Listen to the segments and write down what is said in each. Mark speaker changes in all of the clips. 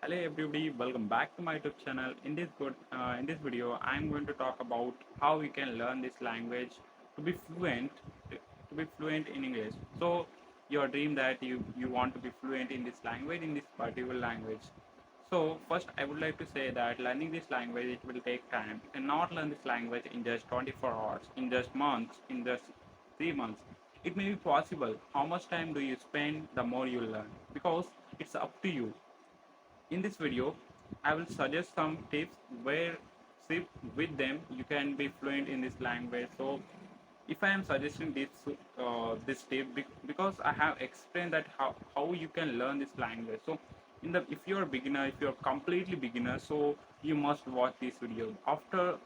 Speaker 1: Hello everybody, welcome back to my YouTube channel. In this video, I'm going to talk about how you can learn this language to be fluent in English. So your dream that you want to be fluent in this language, in this particular language. So first, I would like to say that learning this language it will take time. You cannot learn this language in just 24 hours, in just months, in just 3 months. It may be possible. How much time do you spend? The more you learn, because it's up to you. In this video, I will suggest some tips where see with them you can be fluent in this language. So if I am suggesting this tip because I have explained that how you can learn this language. So if you're a beginner, if you're completely beginner, so you must watch this video. After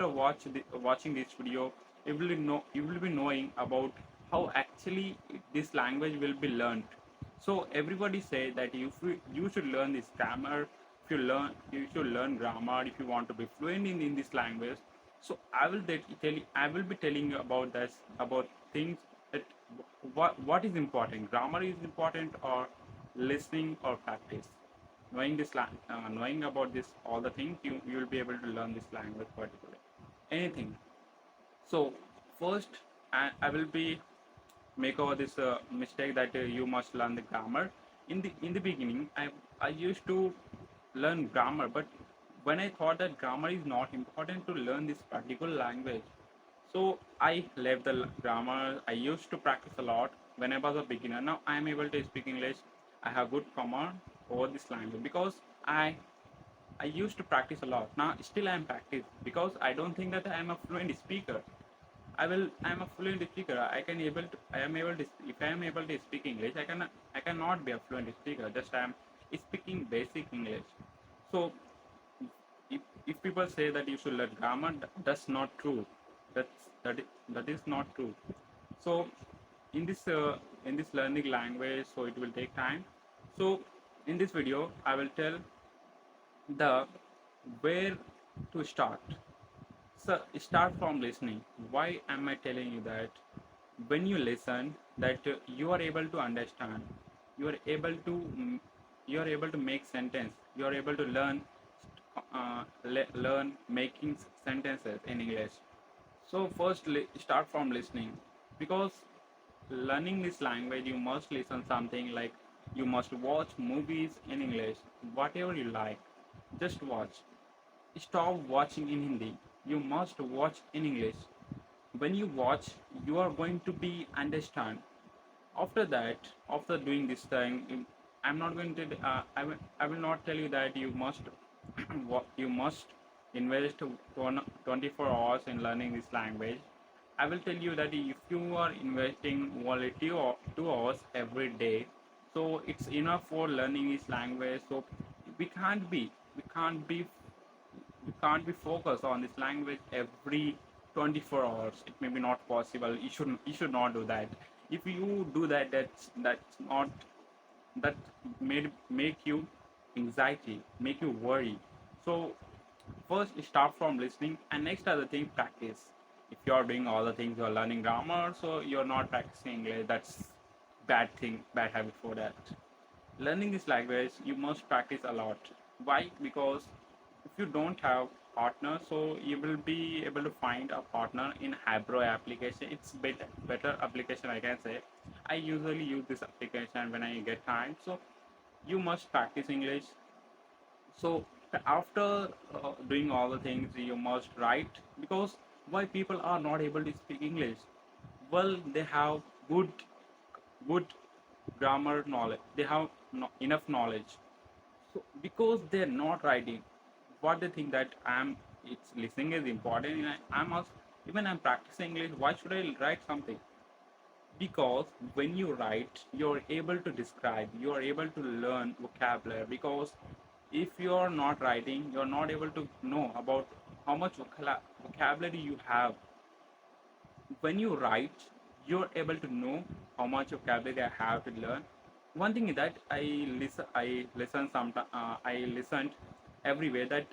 Speaker 1: watching this video, you will be knowing about how actually this language will be learned. So everybody say that you should learn this grammar. If you should learn grammar if you want to be fluent in this language. So I will be telling you about this, about things that what is important. Grammar is important, or listening, or practice. Knowing about this all the things, you will be able to learn this language particularly. Anything. So first, I will be make over this mistake that you must learn the grammar. In the beginning, I used to learn grammar, but when I thought that grammar is not important to learn this particular language, so I left the grammar. I used to practice a lot when I was a beginner. Now I am able to speak English. I have good command over this language because I used to practice a lot. Now still I am practice because I don't think that I am a fluent speaker. I am a fluent speaker. I am able to if I am able to speak English, I cannot be a fluent speaker. Just I am speaking basic English. So if people say that you should learn grammar, that's not true. That is not true. So in this learning language, so it will take time. So in this video, I will tell the where to start. So start from listening. Why am I telling you that? When you listen, that you are able to understand, you are able to you are able to make sentence. You are able to learn making sentences in English. So first, start from listening, because learning this language you must listen something like you must watch movies in English, whatever you like. Just watch. Stop watching in Hindi. You must watch in English. When you watch, you are going to be understand. After that, after doing this thing, I'm not going to. I will not tell you that you must. You must invest 24 hours in learning this language. I will tell you that if you are investing only 2 hours every day, so it's enough for learning this language. So we can't be you can't be focused on this language every 24 hours. It may be not possible. You should not do that. If you do that, that's not that made make you anxiety, make you worry. So first start from listening, and next other thing, practice. If you're doing all the things, you're learning grammar, so you're not practicing English, that's bad thing, bad habit for that. Learning this language you must practice a lot. Why? Because if you don't have partner, so you will be able to find a partner in Habro application. It's better application, I can say. I usually use this application when I get time. So you must practice English. So after doing all the things, you must write, because why people are not able to speak English? Well, they have good grammar knowledge. They have enough knowledge. So because they're not writing, what they think that it's listening is important. And I'm also, even I'm practicing English. Why should I write something? Because when you write, you're able to describe, you're able to learn vocabulary. Because if you're not writing, you're not able to know about how much vocabulary you have. When you write, you're able to know how much vocabulary I have to learn. One thing is that I listened everywhere that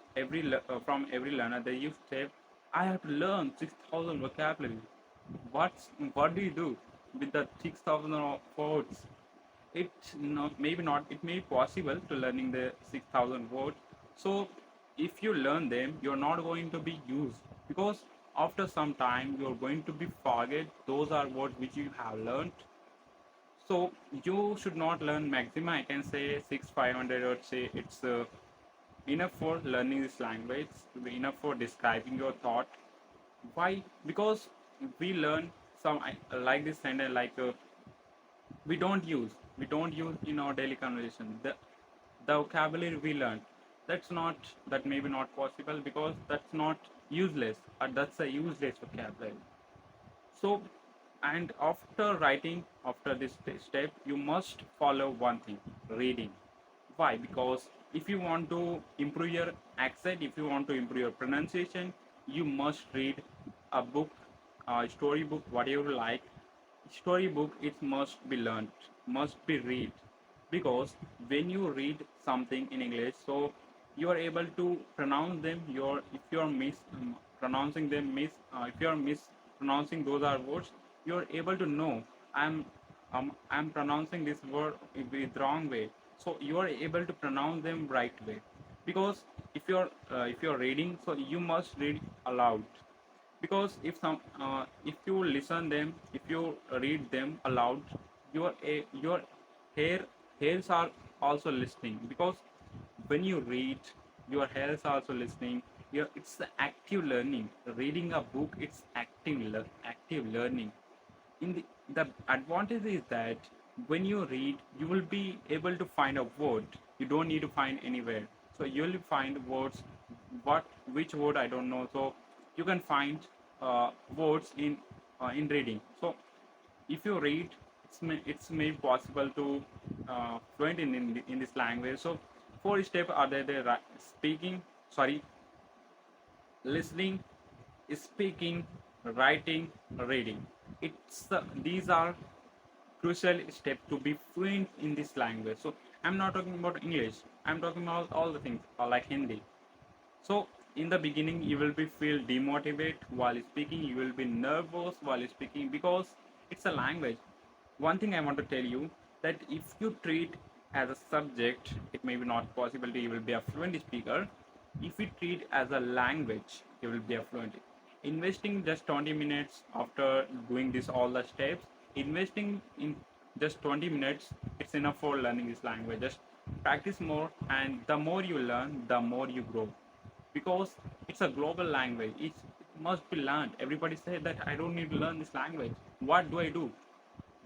Speaker 1: from every learner they used to say, I have to learn 6,000 vocabulary. What do you do with the 6,000 words? it's not, maybe not, it may be possible to learning the 6,000 words. So if you learn them, you're not going to be used, because after some time you're going to be forget those are words which you have learned. So you should not learn maximum, I can say 6 500, or say it's enough for learning this language, enough for describing your thought. Why? Because we learn some, like this sentence, like we don't use in our daily conversation the vocabulary we learned. That may be not possible, because that's not useless, or that's a useless vocabulary. So, and after writing, after this step, you must follow one thing: reading. Why? Because if you want to improve your accent, if you want to improve your pronunciation, you must read a book, a storybook, whatever you like. Storybook, it must be learned, must be read, because when you read something in English, so you are able to pronounce them. If you are pronouncing them if you are mispronouncing those are words, you are able to know I'm pronouncing this word with wrong way. So you are able to pronounce them right way, because if you're reading, so you must read aloud. Because if you listen them, if you read them aloud, your hair hairs are also listening, because when you read, your hairs are also listening. It's the active learning. Reading a book, it's active learning. The advantage is that when you read, you will be able to find a word you don't need to find anywhere. So you will find words, which word I don't know. So you can find words in reading. So if you read, it's maybe possible to fluent in this language. So four steps are there: speaking, sorry, listening, speaking, writing, reading. These are crucial step to be fluent in this language. So I'm not talking about English. I'm talking about all the things, like Hindi. So in the beginning, you will be feel demotivated while speaking. You will be nervous while speaking, because it's a language. One thing I want to tell you, that if you treat as a subject, it may be not possible to you will be a fluent speaker. If you treat as a language, you will be a fluent. Investing just 20 minutes after doing this all the steps, investing in just 20 minutes, it's enough for learning this language. Just practice more, and the more you learn, the more you grow, because it's a global language. It must be learned. Everybody says that I don't need to learn this language. What do I do?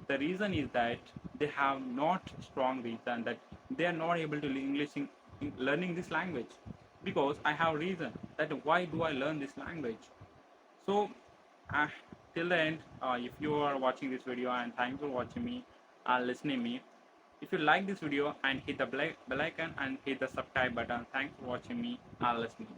Speaker 1: The reason is that they have not strong reason that they are not able to learn English in learning this language. Because I have reason that why do I learn this language. So uh, till the end, if you are watching this video, and thanks for watching me, listening me. If you like this video, and hit the bell icon and hit the subscribe button. Thanks for watching me, listening.